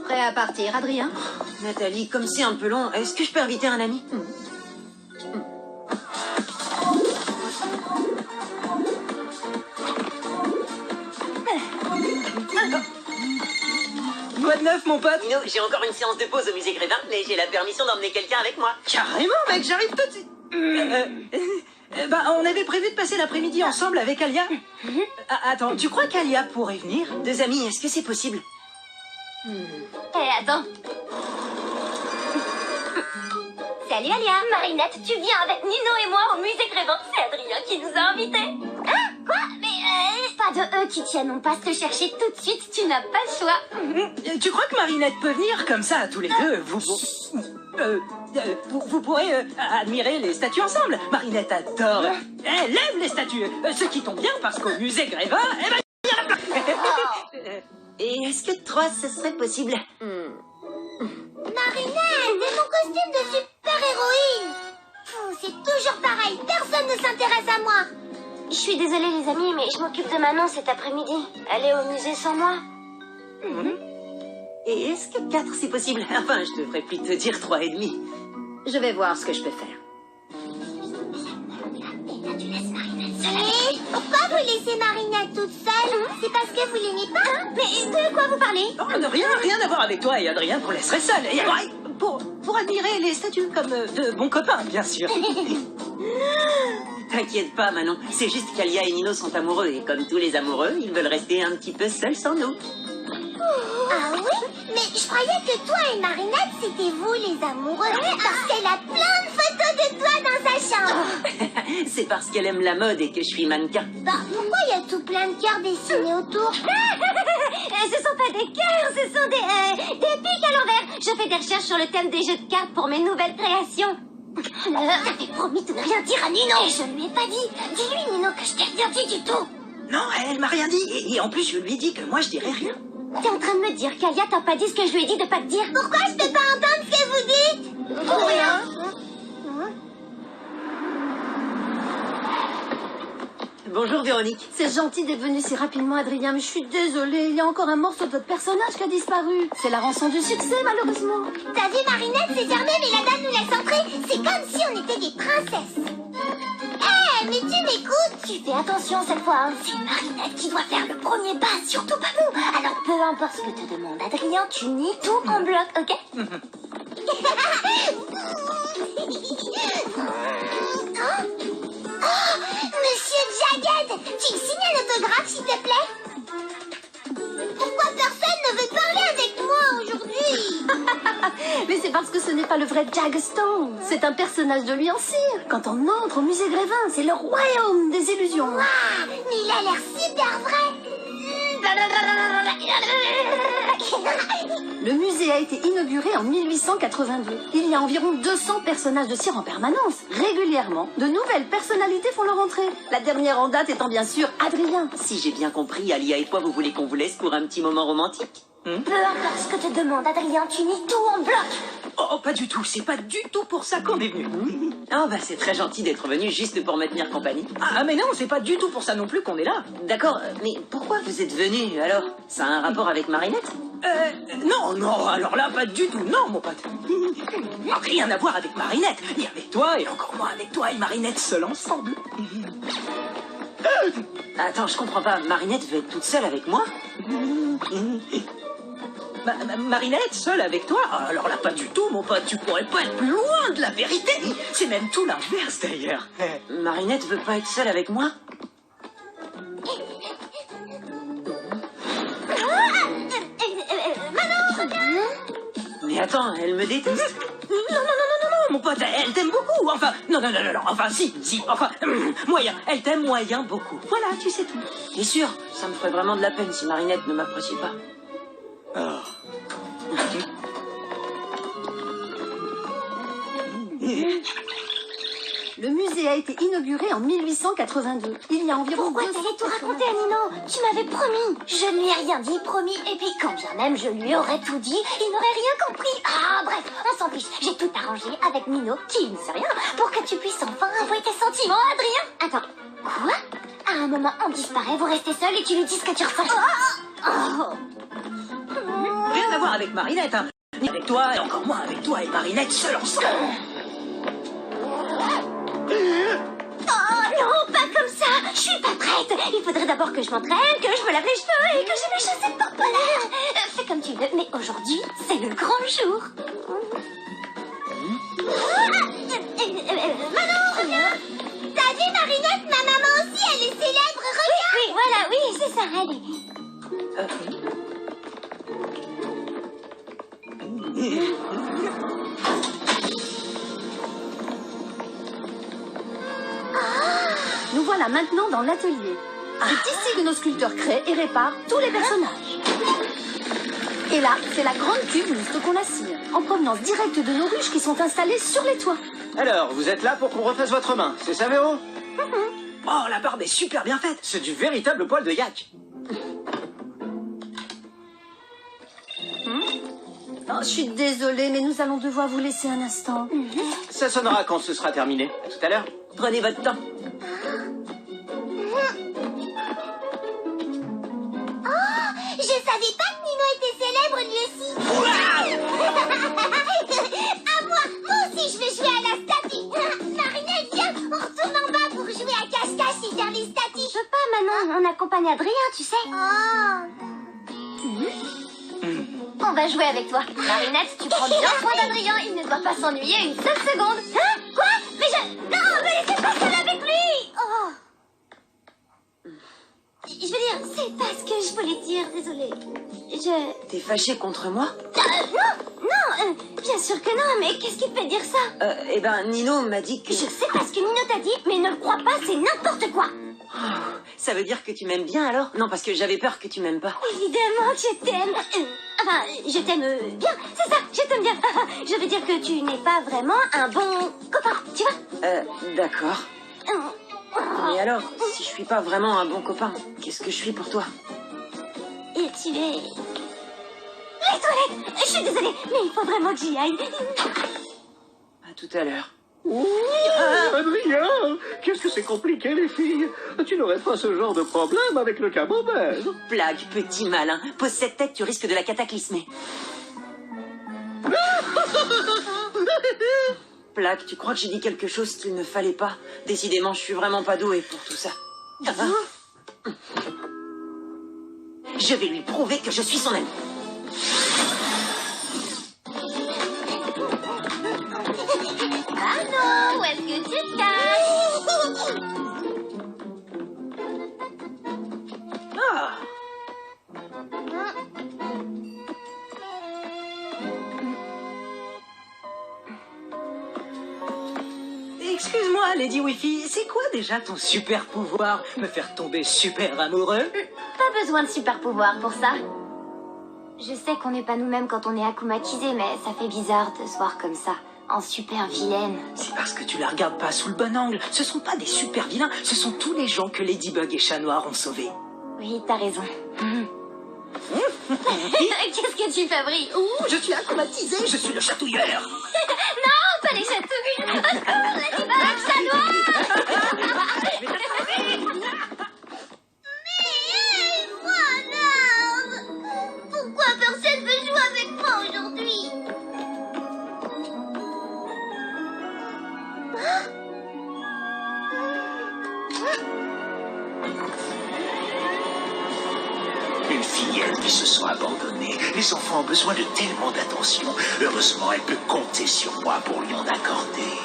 Prêt à partir, Adrien? Nathalie, comme c'est un peu long, est-ce que je peux inviter un ami? Quoi de neuf, mon pote? Nino, j'ai encore une séance de pause au musée Grévin, mais j'ai la permission d'emmener quelqu'un avec moi. Carrément, mec, j'arrive tout de suite. On avait prévu de passer l'après-midi ensemble avec Alia. Attends, tu crois qu'Alia pourrait venir? Deux amis, est-ce que c'est possible? Attends. Salut Alia. Marinette, tu viens avec Nino et moi au musée Grévin. C'est Adrien qui nous a invités. Hein? Quoi? Mais pas de eux qui tiennent. On passe te chercher tout de suite. Tu n'as pas le choix. Tu crois que Marinette peut venir comme ça, tous les deux? Vous pourrez admirer les statues ensemble. Marinette adore. Elle aime les statues. Ce qui tombe bien parce qu'au musée Grévin, il y en a plein. Et est-ce que trois, ce serait possible? Marinette, c'est mon costume de super-héroïne. C'est toujours pareil. Personne ne s'intéresse à moi. Je suis désolée les amis, mais je m'occupe de Manon cet après-midi. Elle est au musée sans moi. Et est-ce que 4 c'est possible? Enfin, je devrais plutôt dire 3,5. Je vais voir ce que je peux faire. Pourquoi vous laissez Marinette toute seule? C'est parce que vous l'aimez pas? Mais de quoi vous parlez? Non, rien à voir avec toi et Adrien qu'on laisserait seul. Et pour admirer les statues comme de bons copains, bien sûr. T'inquiète pas, Manon. C'est juste qu'Alia et Nino sont amoureux. Et comme tous les amoureux, ils veulent rester un petit peu seuls sans nous. Ah oui? Mais je croyais que toi et Marinette, c'était vous les amoureux. Parce qu'elle a plein de photos de toi dans sa chambre. C'est parce qu'elle aime la mode et que je suis mannequin. Pourquoi il y a tout plein de cœurs dessinés autour? Ce sont pas des cœurs, ce sont des pics à l'envers. Je fais des recherches sur le thème des jeux de cartes pour mes nouvelles créations. T'avais promis de ne rien dire à Nino. Et je lui ai pas dit. Dis-lui, Nino, que je t'ai rien dit du tout. Non, elle m'a rien dit. Et en plus, je lui ai dit que moi, je dirais rien. T'es en train de me dire qu'Alia t'a pas dit ce que je lui ai dit de pas te dire? Pourquoi je peux pas entendre ce que vous dites? Pour rien. Bonjour, Véronique. C'est gentil d'être venu si rapidement, Adrien, mais je suis désolée. Il y a encore un morceau de votre personnage qui a disparu. C'est la rançon du succès, malheureusement. T'as vu, Marinette, c'est fermé, mais la dame nous laisse entrer. C'est comme si on était des princesses. Mais tu m'écoutes? Tu fais attention cette fois, hein. C'est Marinette qui doit faire le premier pas, surtout pas nous. Alors peu importe ce que te demande Adrien, tu nies tout en bloc, ok? Monsieur Jagged, tu me signes un autographe, s'il te plaît? Pourquoi personne ne veut parler avec moi aujourd'hui? Mais c'est parce que ce n'est pas le vrai Jagstone. C'est un personnage de lui en cire. Quand on entre au musée Grévin, c'est le royaume des illusions. Waouh, mais il a l'air super vrai. Le musée a été inauguré en 1882. Il y a environ 200 personnages de cire en permanence. Régulièrement, de nouvelles personnalités font leur entrée. La dernière en date étant bien sûr Adrien. Si j'ai bien compris, Alia et toi, vous voulez qu'on vous laisse pour un petit moment romantique? Peu importe ce que te demande Adrien, tu nies tout en bloc. Oh, pas du tout. C'est pas du tout pour ça qu'on est venu. Oh, c'est très gentil d'être venu juste pour me tenir compagnie. Ah, mais non, c'est pas du tout pour ça non plus qu'on est là. D'accord, mais pourquoi vous êtes venu alors? Ça a un rapport avec Marinette? Non, alors là, pas du tout. Non, mon pote. Rien à voir avec Marinette. Ni avec toi, et encore moins avec toi et Marinette seuls ensemble. Attends, je comprends pas. Marinette veut être toute seule avec moi? Marinette, seule avec toi? Alors là, pas du tout, mon pote. Tu pourrais pas être plus loin de la vérité. C'est même tout l'inverse, d'ailleurs. Marinette veut pas être seule avec moi? Mais attends, elle me déteste. Non, mon pote, elle t'aime beaucoup. Enfin, non, enfin, si, enfin, moyen. Elle t'aime moyen beaucoup. Voilà, tu sais tout. T'es sûr? Ça me ferait vraiment de la peine si Marinette ne m'apprécie pas. Le musée a été inauguré en 1882. Il y a environ... Pourquoi t'allais tout raconter à Nino? Tu m'avais promis. Je ne lui ai rien dit, promis. Et puis, quand bien même je lui aurais tout dit, il n'aurait rien compris. Ah, bref, on s'en fiche. J'ai tout arrangé avec Nino, qui ne sait rien, pour que tu puisses enfin avouer tes sentiments, Adrien. Attends, quoi? À un moment, on disparaît, vous restez seul et tu lui dis ce que tu ressens. Rien à voir avec Marinette, hein. Ni avec toi, et encore moins avec toi et Marinette seuls ensemble. Oh non, pas comme ça. Je suis pas prête. Il faudrait d'abord que je m'entraîne, que je me lave les cheveux et que j'ai mes chaussettes pour polaires. Fais comme tu veux, mais aujourd'hui, c'est le grand jour. Manon, reviens. T'as vu Marinette, ma maman aussi, elle est célèbre, regarde. Oui, voilà, oui, c'est ça, allez. Nous voilà maintenant dans l'atelier. C'est ici que nos sculpteurs créent et réparent tous les personnages. Et là, c'est la grande cubuste qu'on assire, en provenance directe de nos ruches qui sont installées sur les toits. Alors, vous êtes là pour qu'on refasse votre main, c'est ça, Véro? Oh, la barbe est super bien faite. C'est du véritable poil de yak. Oh, je suis désolée, mais nous allons devoir vous laisser un instant. Ça sonnera quand ce sera terminé. À tout à l'heure. Prenez votre temps. Je savais pas que Nino était célèbre lui aussi. À moi aussi je veux jouer à la statue. Marinette, viens, on retourne en bas pour jouer à cache-cache et faire les statues. Je peux pas, Manon, on accompagne Adrien, tu sais. On va jouer avec toi. Marinette, tu prends bien soin d'Adrien, il ne doit pas s'ennuyer une seule seconde. Hein? Quoi? Mais non, me laissez pas seule avec lui. Oh. Je veux dire, c'est pas ce que je voulais dire, désolée. T'es fâché contre moi? Non, bien sûr que non, mais qu'est-ce qui te fait dire ça? Eh ben, Nino m'a dit que... Je sais pas ce que Nino t'a dit, mais ne le crois pas, c'est n'importe quoi. Oh, ça veut dire que tu m'aimes bien alors? Non, parce que j'avais peur que tu m'aimes pas. Évidemment que je t'aime. Enfin, je t'aime bien, c'est ça, je t'aime bien. Je veux dire que tu n'es pas vraiment un bon copain, tu vois? D'accord. Mais alors, si je suis pas vraiment un bon copain, qu'est-ce que je suis pour toi? Et tu es... Les toilettes. Je suis désolée, mais il faut vraiment que j'y aille. À tout à l'heure. Adrien, qu'est-ce que c'est compliqué, les filles? Tu n'aurais pas ce genre de problème avec le camembert? Blague, petit malin. Pose cette tête, tu risques de la cataclysmer. Plaque, tu crois que j'ai dit quelque chose qu'il ne fallait pas? Décidément, je suis vraiment pas douée pour tout ça. Je vais lui prouver que je suis son ami. Ah non, où est-ce que tu te caches? Ah. Excuse-moi, Lady Wifi, c'est quoi déjà ton super pouvoir? Me faire tomber super amoureux? Pas besoin de super pouvoir pour ça. Je sais qu'on n'est pas nous-mêmes quand on est akumatisé, mais ça fait bizarre de se voir comme ça, en super vilaine. C'est parce que tu la regardes pas sous le bon angle. Ce sont pas des super vilains, ce sont tous les gens que Ladybug et Chat Noir ont sauvés. Oui, t'as raison. Qu'est-ce que tu fabriques? Je suis akumatisé, je suis le chatouilleur. Non, pas les chatouilles. Ladybug, Chat Noir. Mais moi, pourquoi personne veut jouer avec moi aujourd'hui? Une fillette qui se sent abandonnée. Les enfants ont besoin de tellement d'attention. Heureusement, elle peut compter sur moi pour lui en accorder.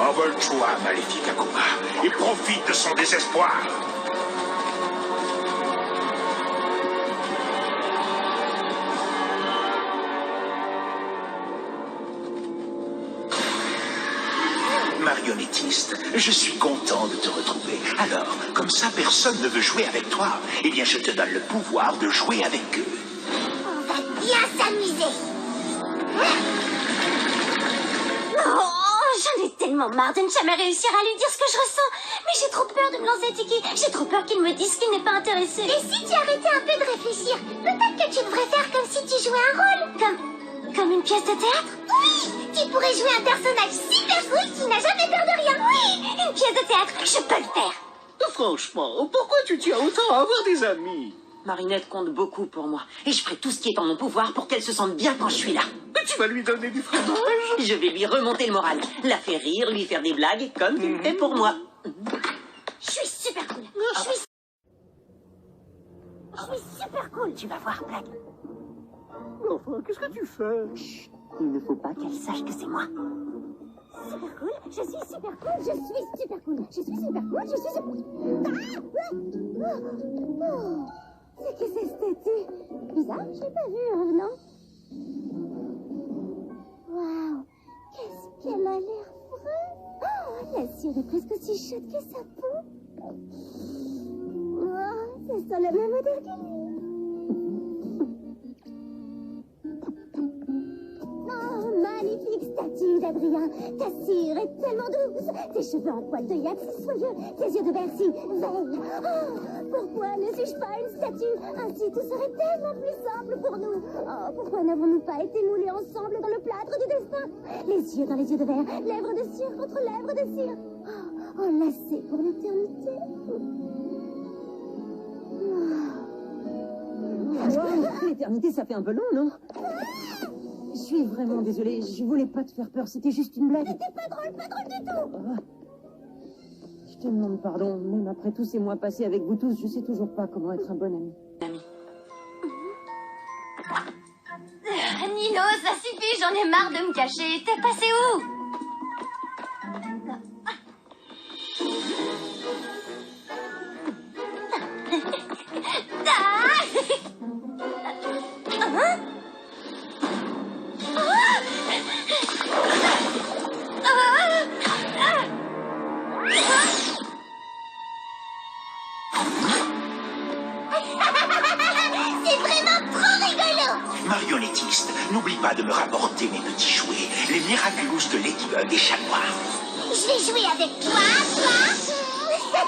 Envole-toi, maléfique Akuma, et profite de son désespoir. Marionnettiste, je suis content de te retrouver. Alors, comme ça personne ne veut jouer avec toi, eh bien je te donne le pouvoir de jouer avec eux. On va bien s'amuser. Oh, j'en ai tellement marre de ne jamais réussir à lui dire ce que je ressens. Mais j'ai trop peur de me lancer Tiki. J'ai trop peur qu'il me dise qu'il n'est pas intéressé. Et si tu arrêtais un peu de réfléchir? Peut-être que tu devrais faire comme si tu jouais un rôle. Comme une pièce de théâtre? Oui, tu pourrais pourrais jouer un personnage super cool qui n'a jamais peur de rien. Oui, une pièce de théâtre, je peux le faire. Franchement, pourquoi tu tiens autant à avoir des amis? Marinette compte beaucoup pour moi. Et je ferai tout ce qui est en mon pouvoir pour qu'elle se sente bien quand je suis là. Mais tu vas lui donner du fromage? Je vais lui remonter le moral. La faire rire, lui faire des blagues, comme tu le fais pour moi. Je suis super cool. Je suis super cool. Tu vas voir, Blague. Enfin, qu'est-ce que tu fais? Il ne faut pas qu'elle sache que c'est moi. Super cool, je suis super cool, je suis super cool, je suis super cool, je suis super... C'est que cette statue? Bizarre, je l'ai pas vue en venant. Waouh, qu'est-ce qu'elle a l'air vraie. Oh, la cire est presque aussi chaude que sa peau. Oh, ça sent la même odeur que lui. Oh, magnifique statue d'Adrien. Ta cire est tellement douce. Tes cheveux en poil de yak si soyeux. Tes yeux de Bercy veillent. Oh, pourquoi ne suis-je pas une statue? Ainsi tout serait tellement plus simple pour nous. Oh, pourquoi n'avons-nous pas été moulés ensemble dans le plâtre du destin? Les yeux dans les yeux de verre, lèvres de cire contre lèvres de cire. Oh, enlacés pour l'éternité. L'éternité, ça fait un peu long, non? Je suis vraiment désolée, je voulais pas te faire peur, c'était juste une blague. C'était pas drôle du tout. Je te demande pardon, même après tous ces mois passés avec vous tous, je sais toujours pas comment être un bon ami. Nino, ça suffit, j'en ai marre de me cacher. T'es passé où? C'est vraiment trop rigolo. Marionnettiste, n'oublie pas de me rapporter mes petits jouets, les Miraculous de Ladybug et Chat Noir. Je vais jouer avec toi, et toi.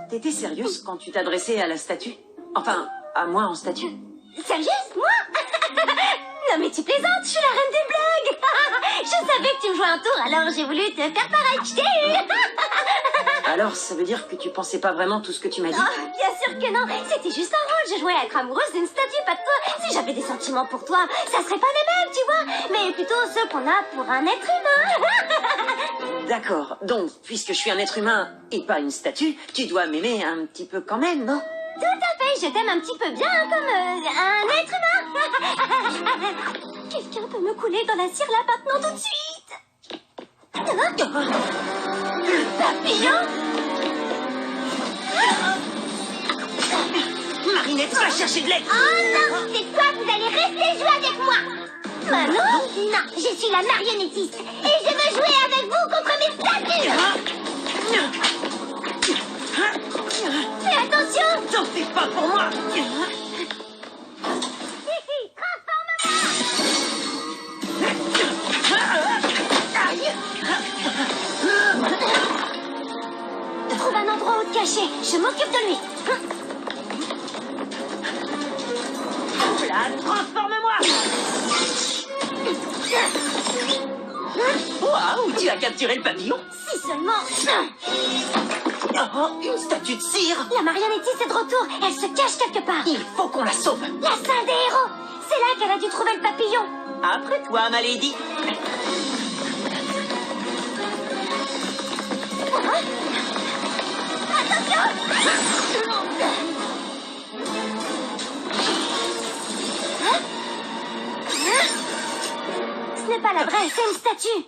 T'étais sérieuse quand tu t'adressais à la statue? Enfin, à moi en statue? Sérieuse, moi? Non mais tu plaisantes, je suis la reine des blagues. Je savais que tu me jouais un tour, alors j'ai voulu te faire pareil. Je t'ai eu. Alors, ça veut dire que tu pensais pas vraiment tout ce que tu m'as dit? Oh, bien sûr que non, c'était juste un rôle. Je jouais à être amoureuse d'une statue, pas de toi. Si j'avais des sentiments pour toi, ça serait pas les mêmes, tu vois. Mais plutôt ceux qu'on a pour un être humain. D'accord, donc, puisque je suis un être humain et pas une statue, tu dois m'aimer un petit peu quand même, non? Tout à fait, je t'aime un petit peu bien comme un être humain. Quelqu'un peut me couler dans la cire là maintenant tout de suite. Le papillon? Marinette, va chercher de l'aide! Oh non, c'est quoi? Vous allez rester jouer avec moi. Maman? Non, je suis la marionnettiste et je veux jouer avec vous contre mes statues. Fais attention! T'en fais pas pour moi! Trouve un endroit où te cacher, je m'occupe de lui. Là, transforme-moi! Waouh, tu as capturé le papillon? Si seulement... Oh, une statue de cire! La marionnettiste est de retour, elle se cache quelque part. Il faut qu'on la sauve! La salle des héros! C'est là qu'elle a dû trouver le papillon. Après toi, ma lady! Ce n'est pas la vraie, c'est une statue.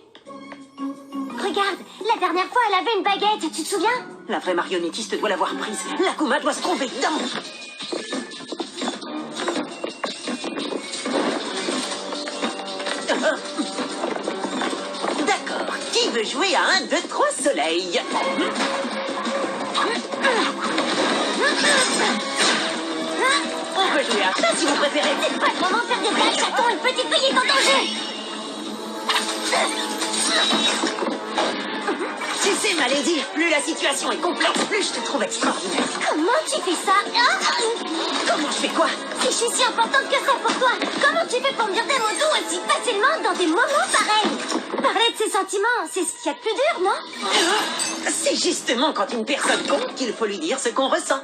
Regarde, la dernière fois, elle avait une baguette, tu te souviens? La vraie marionnettiste doit l'avoir prise. L'Akuma doit se tromper dedans. D'accord. Qui veut jouer à 1, 2, 3 soleil? On peut jouer à ça si vous préférez. C'est pas le moment de faire des blagues, chaton, une petite fille est en danger. Tu sais, ma lady, plus la situation est complexe, plus je te trouve extraordinaire. Comment tu fais ça? quoi? Si je suis si importante que ça pour toi, comment tu fais pour me dire des mots doux aussi facilement dans des moments pareils? Parler de ses sentiments, c'est ce qu'il y a de plus dur, non? C'est justement quand une personne compte qu'il faut lui dire ce qu'on ressent.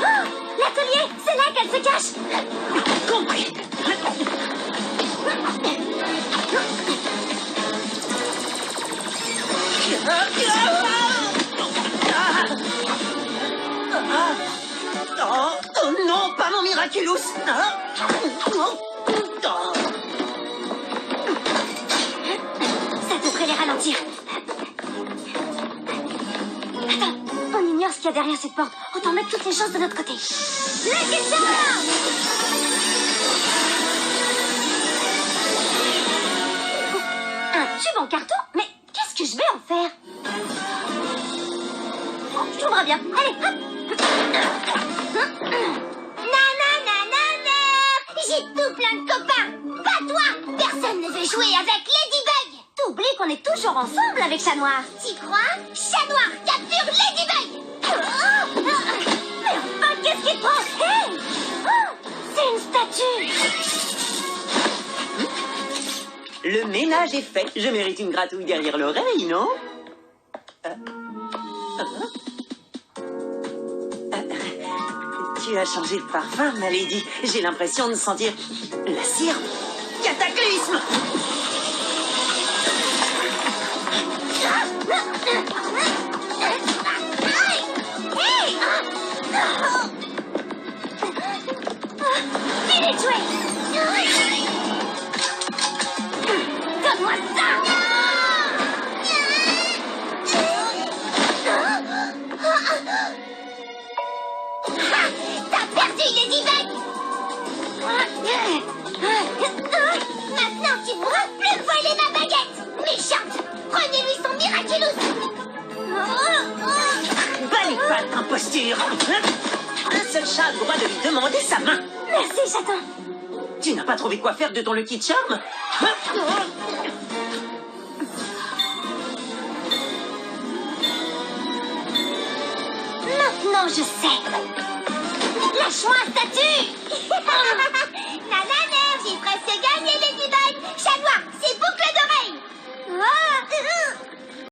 Oh, l'atelier, c'est là qu'elle se cache. Compris. Oh non, pas mon Miraculous. Ça devrait les ralentir. Attends, on ignore ce qu'il y a derrière cette porte. Autant mettre toutes les chances de notre côté. Lucky Charm! Un tube en carton? Mais qu'est-ce que je vais en faire? Oh, je trouverai bien. Allez, hop! Nanana! J'ai tout plein de copains! Pas toi! Personne ne veut jouer avec Ladybug! T'oublies qu'on est toujours ensemble avec Chat Noir. T'y crois? Chat Noir, capture Ladybug! Mais enfin, qu'est-ce qu'il te prend? Hey! Oh, c'est une statue! Le ménage est fait. Je mérite une gratouille derrière l'oreille, non? Tu as changé de parfum, ma lady. J'ai l'impression de sentir la cire. Cataclysme! Village Way! Donne-moi ça! T'as perdu Ladybug! Maintenant tu pourras plus voler ma baguette! Méchante! Prenez-lui son Miraculous! Bas les pattes, imposture! Un seul chat a le droit de lui demander sa main. Merci, chaton! Tu n'as pas trouvé quoi faire de ton Lucky Charm? Maintenant je sais! Lâche-moi, statue! Nanana, j'ai presque gagné Ladybug! Chat Noir, c'est